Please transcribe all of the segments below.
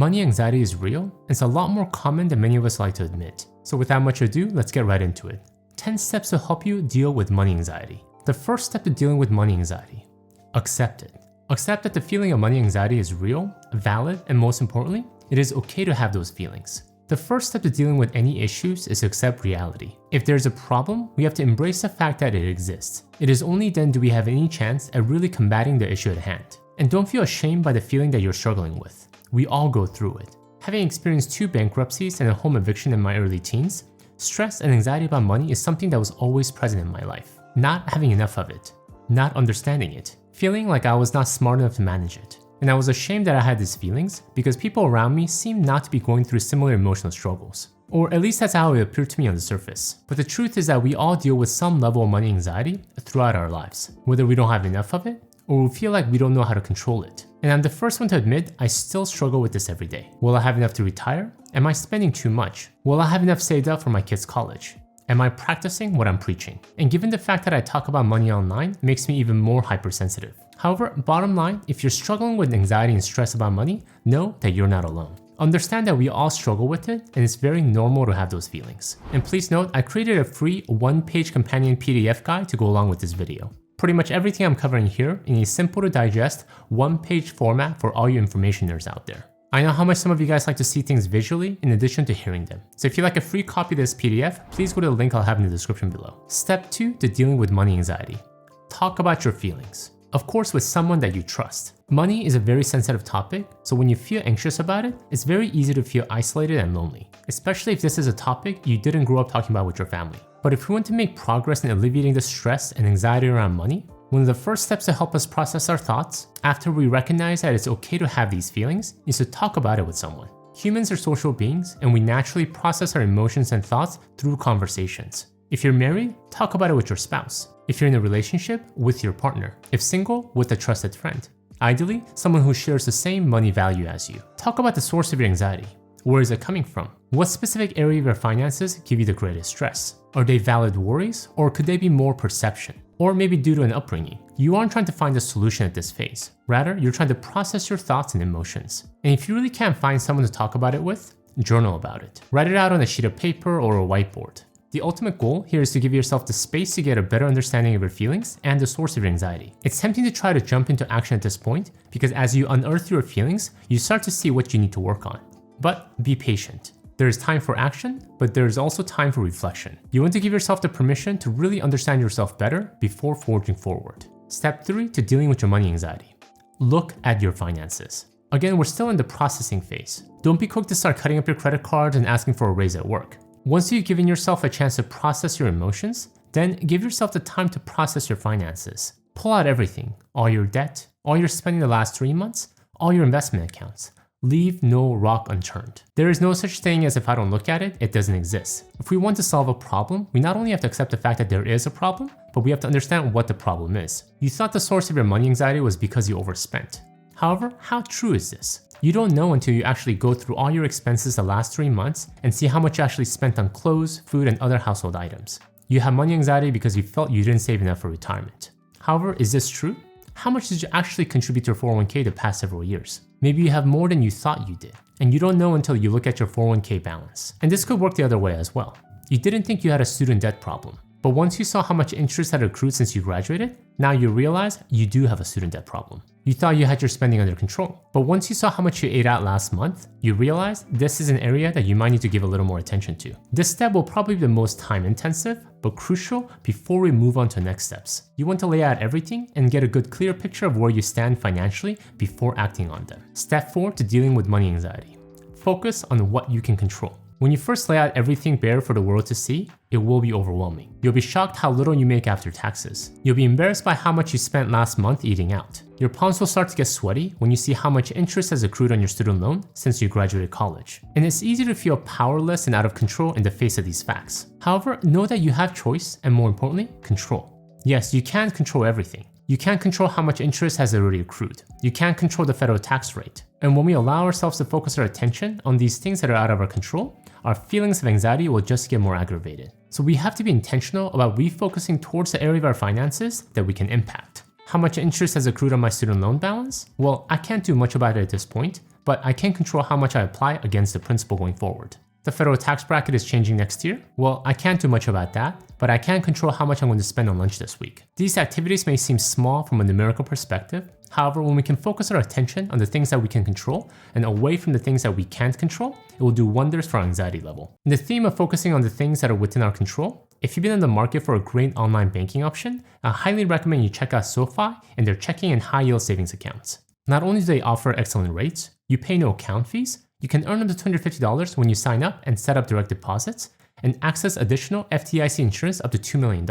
Money anxiety is real, and it's a lot more common than many of us like to admit. So without much ado, let's get right into it. 10 steps to help you deal with money anxiety. The first step to dealing with money anxiety: accept it. Accept that the feeling of money anxiety is real, valid, and most importantly, it is okay to have those feelings. The first step to dealing with any issues is to accept reality. If there's a problem, we have to embrace the fact that it exists. It is only then do we have any chance at really combating the issue at hand. And don't feel ashamed by the feeling that you're struggling with. We all go through it. Having experienced 2 bankruptcies and a home eviction in my early teens, stress and anxiety about money is something that was always present in my life. Not having enough of it, not understanding it, feeling like I was not smart enough to manage it. And I was ashamed that I had these feelings because people around me seemed not to be going through similar emotional struggles. Or at least that's how it appeared to me on the surface. But the truth is that we all deal with some level of money anxiety throughout our lives, whether we don't have enough of it or we feel like we don't know how to control it. And I'm the first one to admit I still struggle with this every day. Will I have enough to retire? Am I spending too much? Will I have enough saved up for my kids' college? Am I practicing what I'm preaching? And given the fact that I talk about money online makes me even more hypersensitive. However, bottom line, if you're struggling with anxiety and stress about money, know that you're not alone. Understand that we all struggle with it, and it's very normal to have those feelings. And please note, I created a free 1-page companion PDF guide to go along with this video. Pretty much everything I'm covering here in a simple to digest 1-page format for all you information nerds out there. I know how much some of you guys like to see things visually in addition to hearing them. So if you'd like a free copy of this PDF, please go to the link I'll have in the description below. Step 2 to dealing with money anxiety. Talk about your feelings. Of course, with someone that you trust. Money is a very sensitive topic, so when you feel anxious about it, it's very easy to feel isolated and lonely, especially if this is a topic you didn't grow up talking about with your family. But if we want to make progress in alleviating the stress and anxiety around money, one of the first steps to help us process our thoughts, after we recognize that it's okay to have these feelings, is to talk about it with someone. Humans are social beings, and we naturally process our emotions and thoughts through conversations. If you're married, talk about it with your spouse. If you're in a relationship, with your partner. If single, with a trusted friend. Ideally, someone who shares the same money value as you. Talk about the source of your anxiety. Where is it coming from? What specific area of your finances give you the greatest stress? Are they valid worries, or could they be more perception? Or maybe due to an upbringing? You aren't trying to find a solution at this phase. Rather, you're trying to process your thoughts and emotions. And if you really can't find someone to talk about it with, journal about it. Write it out on a sheet of paper or a whiteboard. The ultimate goal here is to give yourself the space to get a better understanding of your feelings and the source of your anxiety. It's tempting to try to jump into action at this point because as you unearth your feelings, you start to see what you need to work on. But be patient. There is time for action, but there is also time for reflection. You want to give yourself the permission to really understand yourself better before forging forward. Step 3 to dealing with your money anxiety. Look at your finances. Again, we're still in the processing phase. Don't be quick to start cutting up your credit cards and asking for a raise at work. Once you've given yourself a chance to process your emotions, then give yourself the time to process your finances. Pull out everything, all your debt, all your spending the last 3 months, all your investment accounts. Leave no rock unturned. There is no such thing as if I don't look at it, it doesn't exist. If we want to solve a problem, we not only have to accept the fact that there is a problem, but we have to understand what the problem is. You thought the source of your money anxiety was because you overspent. However, how true is this? You don't know until you actually go through all your expenses the last 3 months and see how much you actually spent on clothes, food, and other household items. You have money anxiety because you felt you didn't save enough for retirement. However, is this true? How much did you actually contribute to your 401k the past several years? Maybe you have more than you thought you did, and you don't know until you look at your 401k balance. And this could work the other way as well. You didn't think you had a student debt problem, but once you saw how much interest had accrued since you graduated, now you realize you do have a student debt problem. You thought you had your spending under control, but once you saw how much you ate out last month, you realize this is an area that you might need to give a little more attention to. This step will probably be the most time intensive, but crucial before we move on to next steps. You want to lay out everything and get a good clear picture of where you stand financially before acting on them. Step 4 to dealing with money anxiety. Focus on what you can control. When you first lay out everything bare for the world to see, it will be overwhelming. You'll be shocked how little you make after taxes. You'll be embarrassed by how much you spent last month eating out. Your palms will start to get sweaty when you see how much interest has accrued on your student loan since you graduated college. And it's easy to feel powerless and out of control in the face of these facts. However, know that you have choice and more importantly, control. Yes, you can't control everything. You can't control how much interest has already accrued. You can't control the federal tax rate. And when we allow ourselves to focus our attention on these things that are out of our control, our feelings of anxiety will just get more aggravated. So we have to be intentional about refocusing towards the area of our finances that we can impact. How much interest has accrued on my student loan balance? Well, I can't do much about it at this point, but I can't control how much I apply against the principal going forward. The federal tax bracket is changing next year. Well, I can't do much about that, but I can control how much I'm going to spend on lunch this week. These activities may seem small from a numerical perspective. However, when we can focus our attention on the things that we can control and away from the things that we can't control, it will do wonders for our anxiety level. In the theme of focusing on the things that are within our control, if you've been in the market for a great online banking option, I highly recommend you check out SoFi and their checking and high yield savings accounts. Not only do they offer excellent rates, you pay no account fees, you can earn up to $250 when you sign up and set up direct deposits, and access additional FDIC insurance up to $2 million.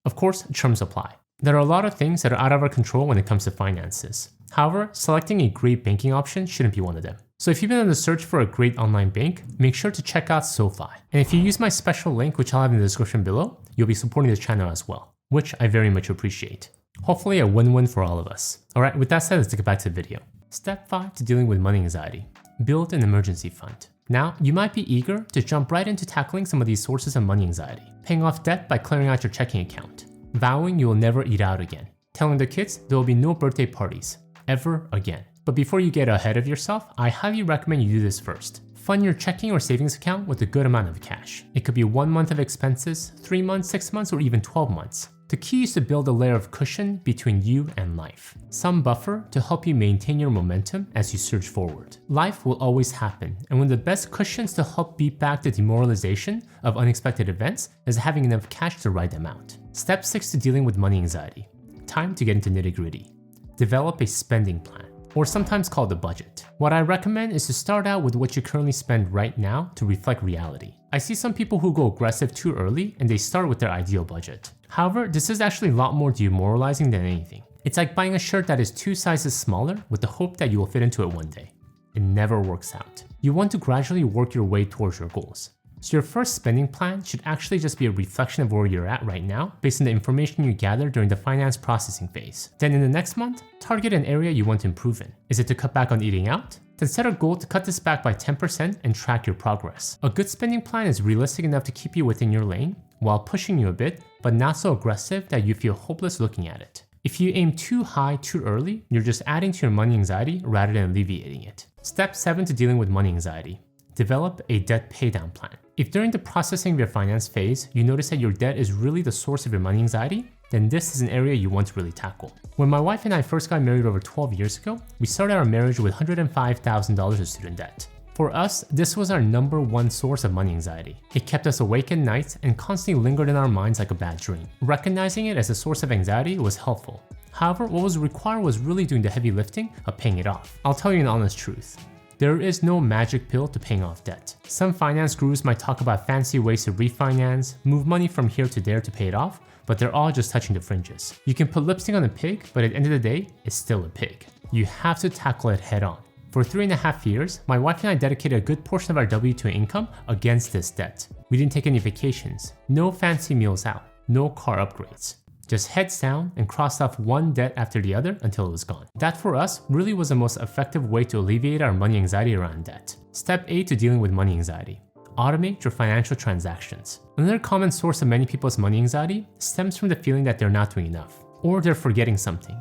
Of course, terms apply. There are a lot of things that are out of our control when it comes to finances. However, selecting a great banking option shouldn't be one of them. So if you've been on the search for a great online bank, make sure to check out SoFi. And if you use my special link, which I'll have in the description below, you'll be supporting this channel as well, which I very much appreciate. Hopefully a win-win for all of us. Alright, with that said, let's get back to the video. Step 5 to dealing with money anxiety. Build an emergency fund. Now, you might be eager to jump right into tackling some of these sources of money anxiety. Paying off debt by clearing out your checking account. Vowing you will never eat out again. Telling the kids there will be no birthday parties. Ever again. But before you get ahead of yourself, I highly recommend you do this first. Fund your checking or savings account with a good amount of cash. It could be 1 month of expenses, 3 months, 6 months, or even 12 months. The key is to build a layer of cushion between you and life. Some buffer to help you maintain your momentum as you surge forward. Life will always happen, and one of the best cushions to help beat back the demoralization of unexpected events is having enough cash to ride them out. Step 6 to dealing with money anxiety. Time to get into nitty-gritty. Develop a spending plan, or sometimes called a budget. What I recommend is to start out with what you currently spend right now to reflect reality. I see some people who go aggressive too early and they start with their ideal budget. However, this is actually a lot more demoralizing than anything. It's like buying a shirt that is 2 sizes smaller with the hope that you will fit into it one day. It never works out. You want to gradually work your way towards your goals. So your first spending plan should actually just be a reflection of where you're at right now based on the information you gather during the finance processing phase. Then in the next month, target an area you want to improve in. Is it to cut back on eating out? Then set a goal to cut this back by 10% and track your progress. A good spending plan is realistic enough to keep you within your lane while pushing you a bit, but not so aggressive that you feel hopeless looking at it. If you aim too high too early, you're just adding to your money anxiety rather than alleviating it. Step 7 to dealing with money anxiety. Develop a debt paydown plan. If during the processing of your finance phase, you notice that your debt is really the source of your money anxiety, then this is an area you want to really tackle. When my wife and I first got married over 12 years ago, we started our marriage with $105,000 of student debt. For us, this was our number one source of money anxiety. It kept us awake at night and constantly lingered in our minds like a bad dream. Recognizing it as a source of anxiety was helpful. However, what was required was really doing the heavy lifting of paying it off. I'll tell you an honest truth. There is no magic pill to paying off debt. Some finance gurus might talk about fancy ways to refinance, move money from here to there to pay it off, but they're all just touching the fringes. You can put lipstick on a pig, but at the end of the day, it's still a pig. You have to tackle it head on. For 3.5 years, my wife and I dedicated a good portion of our W-2 income against this debt. We didn't take any vacations, no fancy meals out, no car upgrades. Just heads down and cross off one debt after the other until it was gone. That for us really was the most effective way to alleviate our money anxiety around debt. Step 8 to dealing with money anxiety. Automate your financial transactions. Another common source of many people's money anxiety stems from the feeling that they're not doing enough, or they're forgetting something.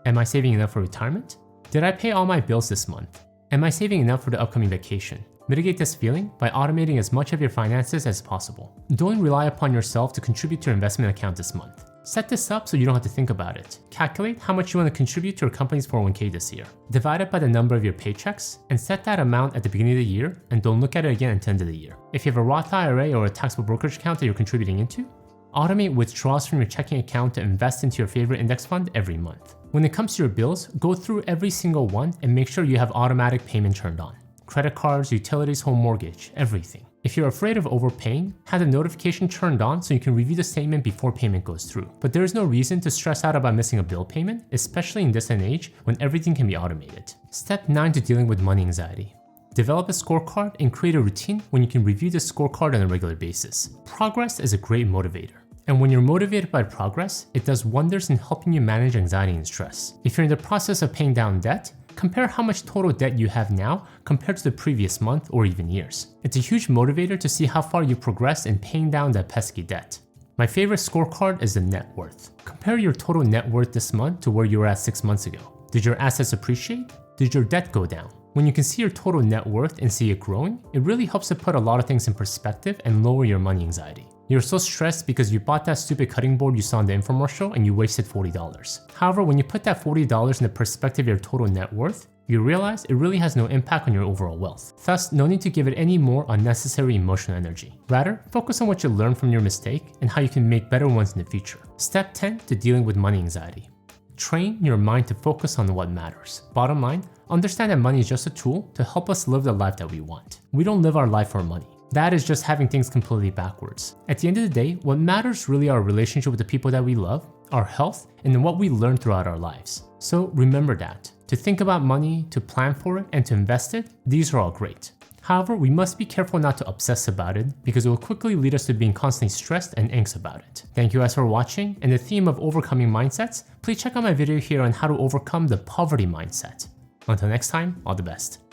Am I saving enough for retirement? Did I pay all my bills this month? Am I saving enough for the upcoming vacation? Mitigate this feeling by automating as much of your finances as possible. Don't rely upon yourself to contribute to your investment account this month. Set this up so you don't have to think about it. Calculate how much you want to contribute to your company's 401k this year. Divide it by the number of your paychecks and set that amount at the beginning of the year and don't look at it again until the end of the year. If you have a Roth IRA or a taxable brokerage account that you're contributing into, automate withdrawals from your checking account to invest into your favorite index fund every month. When it comes to your bills, go through every single one and make sure you have automatic payment turned on. Credit cards, utilities, home mortgage, everything. If you're afraid of overpaying, have the notification turned on so you can review the statement before payment goes through. But there is no reason to stress out about missing a bill payment, especially in this day and age when everything can be automated. Step 9 to dealing with money anxiety. Develop a scorecard and create a routine when you can review the scorecard on a regular basis. Progress is a great motivator. And when you're motivated by progress, it does wonders in helping you manage anxiety and stress. If you're in the process of paying down debt, compare how much total debt you have now compared to the previous month or even years. It's a huge motivator to see how far you progressed in paying down that pesky debt. My favorite scorecard is the net worth. Compare your total net worth this month to where you were at 6 months ago. Did your assets appreciate? Did your debt go down? When you can see your total net worth and see it growing, it really helps to put a lot of things in perspective and lower your money anxiety. You're so stressed because you bought that stupid cutting board you saw in the infomercial and you wasted $40. However, when you put that $40 in the perspective of your total net worth, you realize it really has no impact on your overall wealth. Thus, no need to give it any more unnecessary emotional energy. Rather, focus on what you learned from your mistake and how you can make better ones in the future. Step 10 to dealing with money anxiety. Train your mind to focus on what matters. Bottom line, understand that money is just a tool to help us live the life that we want. We don't live our life for money. That is just having things completely backwards. At the end of the day, what matters really are our relationship with the people that we love, our health, and what we learn throughout our lives. So remember that. To think about money, to plan for it, and to invest it, these are all great. However, we must be careful not to obsess about it because it will quickly lead us to being constantly stressed and anxious about it. Thank you guys for watching, and the theme of overcoming mindsets, please check out my video here on how to overcome the poverty mindset. Until next time, all the best.